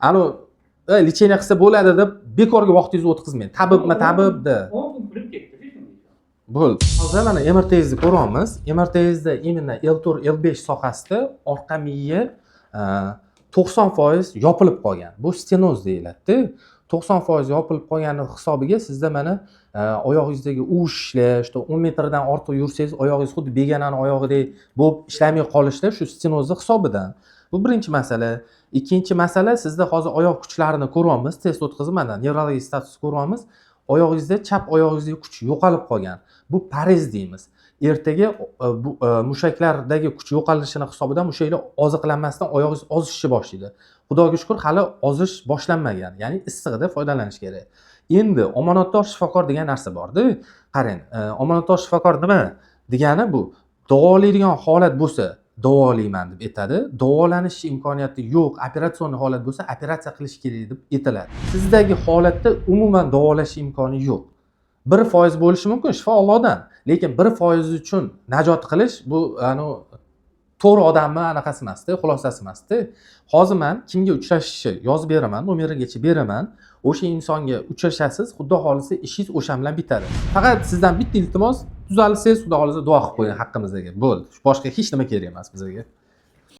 Anu lecheniya qilsa bo'ladi deb bekorga vaqtingizni o'tkazmang. Tabibmi de. 10 kun qilib ketdi shunday. Bo'ldi. Hozir mana MRT'ni ko'ryapmiz. MRT'da именно L4, L5 sohasida orqa miya 90% yopilib qolgan. Bu stenoz deyiladi. 90% yopilib qolgani hisobiga sizda mana oyog'ingizdagi uvishlar, 10 metrdan ortiq yursangiz oyog'ingiz xuddi begonani oyog'idek bo'lib ishlamay qolishlar shu stenozning hisobidan. Bu birinchi masala. Ikkinchi masala, sizda hozir oyoq kuchlarini ko'ryapmiz, test o'tkazib mana nevrologik status ko'ryapmiz. Oyog'ingizda chap oyog'ingizdagi kuch yo'qolib qolgan. Bu parez deymiz. Ertaga bu mushaklardagi kuch yo'qolishini hisobidan mushaklar oziqlanmasdan oyog'ingiz ozishni boshlaydi. Xudoga shukr, hali ozish boshlanmagan. Ya'ni issig'ida foydalanish kerak. Endi omonatdor shifokor degan narsa bor-da. Qarang, omonatdor shifokor nima degani bu? Davolaydigan holat bo'lsa, davolayman deb aytadi. Davolanish imkoniyati yo'q, operatsion holat bo'lsa, operatsiya qilish kerak deb aytiladi. Sizdagi holatda umuman davolash imkoni yo'q. 1% bo'lishi mumkin shifo Allohdan, lekin 1% uchun najot qilish bu to'g'ri odamni anaqasi emas-da, xulosasi emas-da. Hozir men kimga uchrashishni yozib beraman, nomerigacha beraman. O'sha insonga uchrashasiz, Xudo xolisa ishingiz o'sha bilan bitadi. Faqat sizdan bitta iltimos, tuzalsangiz Xudo xolisa duo qilib qo'ying haqqimizga. Bo'ldi. Boshqa hech nima kerak emas bizga.